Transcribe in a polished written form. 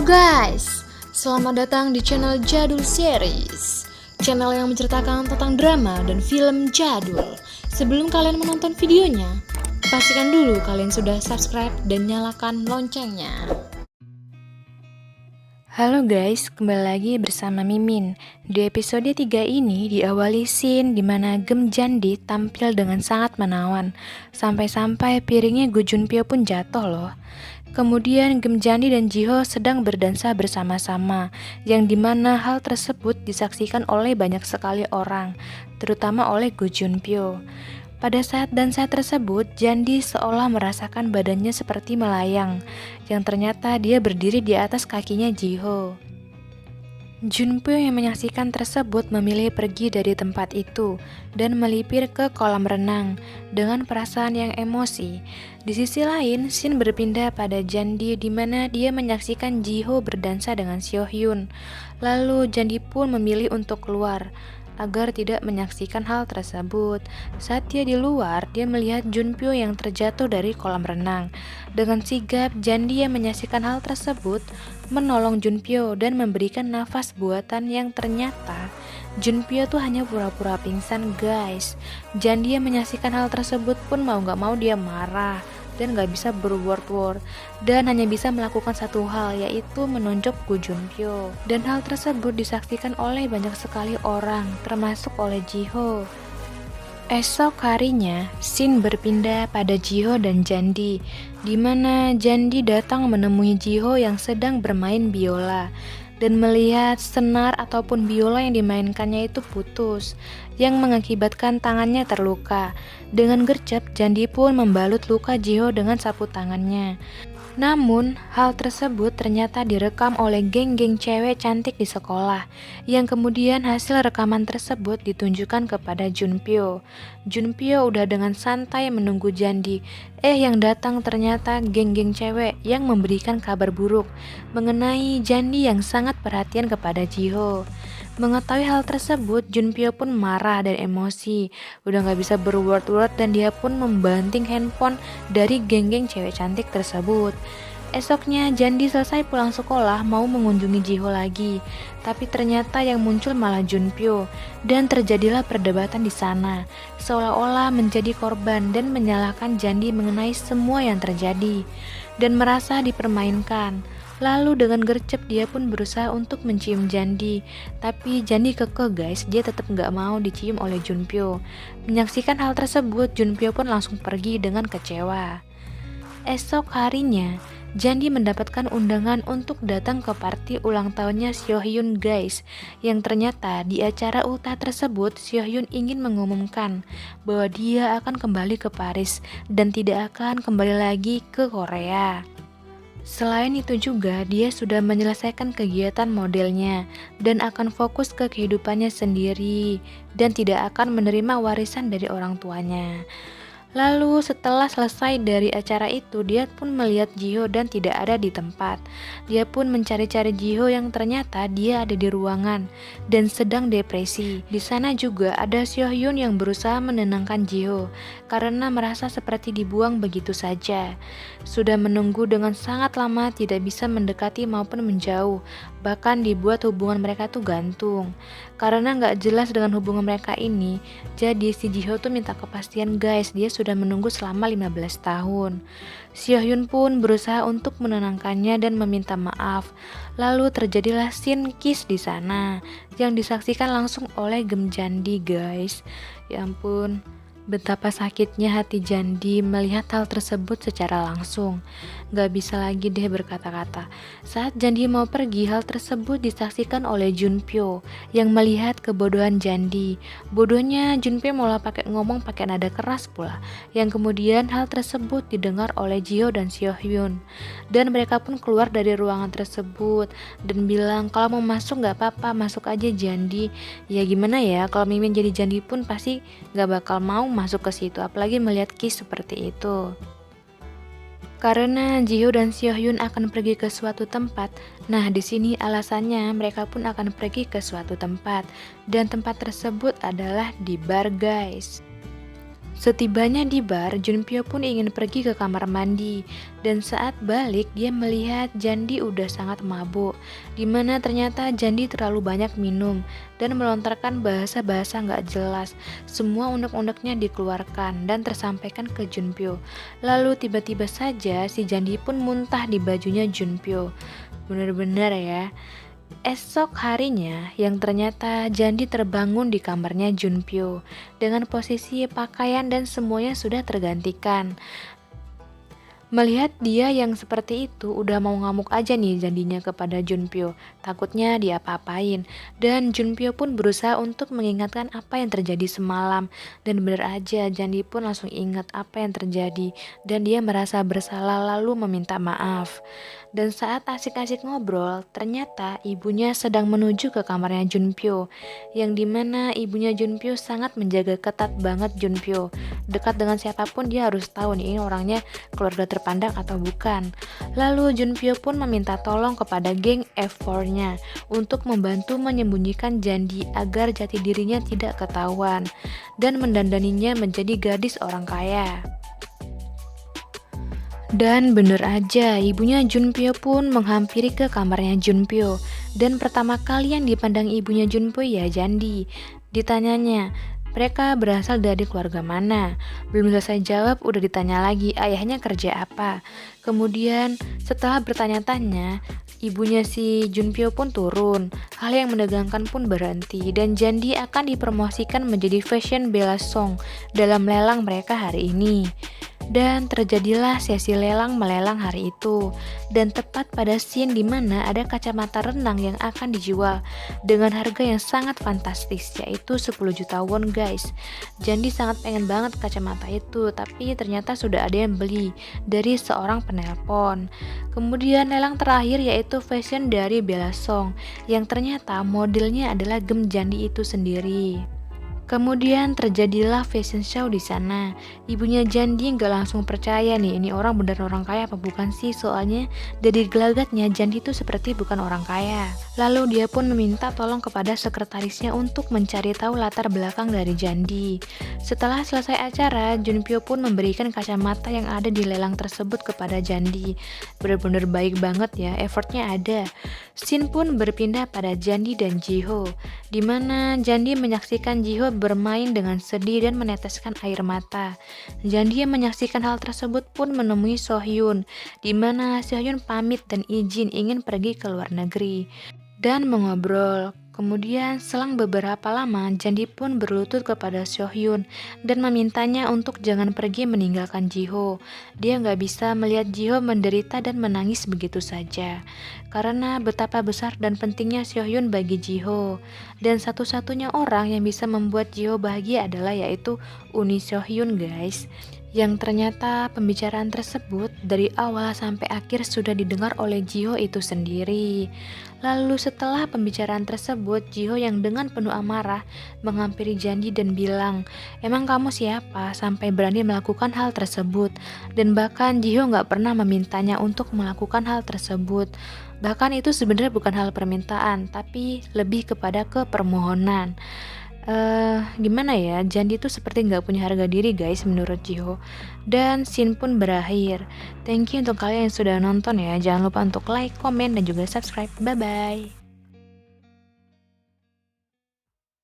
Halo guys, selamat datang di channel Jadul Series, channel yang menceritakan tentang drama dan film jadul. Sebelum kalian menonton videonya, pastikan dulu kalian sudah subscribe dan nyalakan loncengnya. Halo guys, kembali lagi bersama Mimin. Di episode 3 ini diawali scene di mana Gem Jandi tampil dengan sangat menawan. Sampai-sampai piringnya Gu Junpyo pun jatuh loh. Kemudian Gem Jandi dan Jiho sedang berdansa bersama-sama, yang dimana hal tersebut disaksikan oleh banyak sekali orang, terutama oleh Gu Junpyo. Pada saat dansa tersebut, Jandi seolah merasakan badannya seperti melayang, yang ternyata dia berdiri di atas kakinya Jiho. Junpyo yang menyaksikan tersebut memilih pergi dari tempat itu dan melipir ke kolam renang dengan perasaan yang emosi. Di sisi lain, scene berpindah pada Jandi di mana dia menyaksikan Jiho berdansa dengan Seo-hyun. Lalu Jandi pun memilih untuk keluar agar tidak menyaksikan hal tersebut. Saat dia di luar, dia melihat Junpyo yang terjatuh dari kolam renang. Dengan sigap, Jandi yang menyaksikan hal tersebut menolong Junpyo dan memberikan nafas buatan yang ternyata Junpyo tuh hanya pura-pura pingsan guys. Jandi yang menyaksikan hal tersebut pun mau gak mau dia marah dan gak bisa berword-word dan hanya bisa melakukan satu hal, yaitu menonjok Gu Junpyo. Dan hal tersebut disaksikan oleh banyak sekali orang, termasuk oleh Jiho. Esok harinya, scene berpindah pada Jiho dan Jandi, di mana Jandi datang menemui Jiho yang sedang bermain biola dan melihat senar ataupun biola yang dimainkannya itu putus, yang mengakibatkan tangannya terluka. Dengan gercep, Jandi pun membalut luka Jiho dengan sapu tangannya. Namun, hal tersebut ternyata direkam oleh geng-geng cewek cantik di sekolah, yang kemudian hasil rekaman tersebut ditunjukkan kepada Junpyo. Junpyo udah dengan santai menunggu Jandi, yang datang ternyata geng-geng cewek yang memberikan kabar buruk mengenai Jandi yang sangat perhatian kepada Jiho. Mengetahui hal tersebut, Junpyo pun marah dan emosi, udah gak bisa berword-word dan dia pun membanting handphone dari geng-geng cewek cantik tersebut. Esoknya Jandi selesai pulang sekolah mau mengunjungi Jiho lagi, tapi ternyata yang muncul malah Junpyo dan terjadilah perdebatan di sana, seolah-olah menjadi korban dan menyalahkan Jandi mengenai semua yang terjadi dan merasa dipermainkan. Lalu dengan gercep dia pun berusaha untuk mencium Jandi, tapi Jandi kekeh guys, dia tetap gak mau dicium oleh Junpyo. Menyaksikan hal tersebut, Junpyo pun langsung pergi dengan kecewa. Esok harinya, Jandi mendapatkan undangan untuk datang ke party ulang tahunnya Seo-hyun guys, yang ternyata di acara ultah tersebut Seo-hyun ingin mengumumkan bahwa dia akan kembali ke Paris dan tidak akan kembali lagi ke Korea. Selain itu juga, dia sudah menyelesaikan kegiatan modelnya dan akan fokus ke kehidupannya sendiri dan tidak akan menerima warisan dari orang tuanya. Lalu setelah selesai dari acara itu, dia pun melihat Jiho dan tidak ada di tempat. Dia pun mencari-cari Jiho yang ternyata dia ada di ruangan dan sedang depresi. Di sana juga ada Seo-hyun yang berusaha menenangkan Jiho karena merasa seperti dibuang begitu saja. Sudah menunggu dengan sangat lama, tidak bisa mendekati maupun menjauh. Bahkan dibuat hubungan mereka tuh gantung. Karena gak jelas dengan hubungan mereka ini, jadi si Jiho tuh minta kepastian guys, dia sudah menunggu selama 15 tahun. Seo-hyun pun berusaha untuk menenangkannya dan meminta maaf. Lalu terjadilah scene kiss di sana yang disaksikan langsung oleh Gem Jandi guys. Ya ampun, betapa sakitnya hati Jandi melihat hal tersebut secara langsung. Gak bisa lagi deh berkata-kata. Saat Jandi mau pergi, hal tersebut disaksikan oleh Junpyo yang melihat kebodohan Jandi. Bodohnya Junpyo malah ngomong pakai nada keras pula, yang kemudian hal tersebut didengar oleh Jiho dan Seo-hyun. Dan mereka pun keluar dari ruangan tersebut dan bilang kalau mau masuk gak apa-apa, masuk aja Jandi. Ya gimana ya, kalau Mimin jadi Jandi pun pasti gak bakal mau masuk ke situ, apalagi melihat kiss seperti itu. Karena Jiho dan Seo-hyun akan pergi ke suatu tempat. Nah, di sini alasannya mereka pun akan pergi ke suatu tempat dan tempat tersebut adalah di bar, guys. Setibanya di bar, Junpyo pun ingin pergi ke kamar mandi. Dan saat balik, dia melihat Jandi udah sangat mabuk, dimana ternyata Jandi terlalu banyak minum dan melontarkan bahasa-bahasa gak jelas. Semua unek-uneknya dikeluarkan dan tersampaikan ke Junpyo. Lalu tiba-tiba saja si Jandi pun muntah di bajunya Junpyo. Bener-bener ya. Esok harinya, yang ternyata Jandi terbangun di kamarnya Junpyo dengan posisi pakaian dan semuanya sudah tergantikan. Melihat dia yang seperti itu, udah mau ngamuk aja nih Jandinya kepada Junpyo, takutnya diapa-apain. Dan Junpyo pun berusaha untuk mengingatkan apa yang terjadi semalam. Dan bener aja, Jandi pun langsung ingat apa yang terjadi. Dan dia merasa bersalah lalu meminta maaf. Dan saat asik-asik ngobrol, ternyata ibunya sedang menuju ke kamarnya Junpyo, yang dimana ibunya Junpyo sangat menjaga ketat banget Junpyo. Dekat dengan siapapun dia harus tahu nih ini orangnya keluarga terpandang atau bukan. Lalu Junpyo pun meminta tolong kepada geng F4-nya untuk membantu menyembunyikan Jandi agar jati dirinya tidak ketahuan dan mendandaninya menjadi gadis orang kaya. Dan bener aja, ibunya Junpyo pun menghampiri ke kamarnya Junpyo. Dan pertama kali yang dipandang ibunya Junpyo ya Jandi. Ditanyanya, mereka berasal dari keluarga mana? Belum selesai jawab udah ditanya lagi ayahnya kerja apa. Kemudian setelah bertanya-tanya, ibunya si Junpyo pun turun. Hal yang menegangkan pun berhenti dan Jandi akan dipromosikan menjadi fashion Bella Song dalam lelang mereka hari ini. Dan terjadilah sesi lelang-melelang hari itu. Dan tepat pada scene dimana ada kacamata renang yang akan dijual dengan harga yang sangat fantastis, yaitu 10 juta won guys. Jandi sangat pengen banget kacamata itu, tapi ternyata sudah ada yang beli dari seorang penelpon. Kemudian lelang terakhir yaitu fashion dari Bella Song, yang ternyata modelnya adalah Gem Jandi itu sendiri. Kemudian terjadilah fashion show di sana. Ibunya Jandi nggak langsung percaya nih, ini orang bener orang kaya apa bukan sih? Soalnya dari gelagatnya Jandi itu seperti bukan orang kaya. Lalu dia pun meminta tolong kepada sekretarisnya untuk mencari tahu latar belakang dari Jandi. Setelah selesai acara, Junpyo pun memberikan kacamata yang ada di lelang tersebut kepada Jandi. Bener-bener baik banget ya, effortnya ada. Scene pun berpindah pada Jandi dan Jiho, dimana Jandi menyaksikan Jiho bermain dengan sedih dan meneteskan air mata. Jandi yang menyaksikan hal tersebut pun menemui Sohyun, di mana Sohyun pamit dan izin ingin pergi ke luar negeri dan mengobrol. Kemudian selang beberapa lama, Jandi pun berlutut kepada Sohyun dan memintanya untuk jangan pergi meninggalkan Jiho. Dia nggak bisa melihat Jiho menderita dan menangis begitu saja, karena betapa besar dan pentingnya Sohyun bagi Jiho. Dan satu-satunya orang yang bisa membuat Jiho bahagia adalah yaitu Uni Sohyun guys. Yang ternyata pembicaraan tersebut dari awal sampai akhir sudah didengar oleh Jiho itu sendiri. Lalu setelah pembicaraan tersebut, Jiho yang dengan penuh amarah menghampiri Jandi dan bilang, emang kamu siapa sampai berani melakukan hal tersebut? Dan bahkan Jiho gak pernah memintanya untuk melakukan hal tersebut. Bahkan itu sebenarnya bukan hal permintaan, tapi lebih kepada permohonan. Gimana ya, Jandi tuh seperti nggak punya harga diri guys menurut Jiho. Dan scene pun berakhir. Thank you untuk kalian yang sudah nonton ya. Jangan lupa untuk like, komen, dan juga subscribe. Bye bye.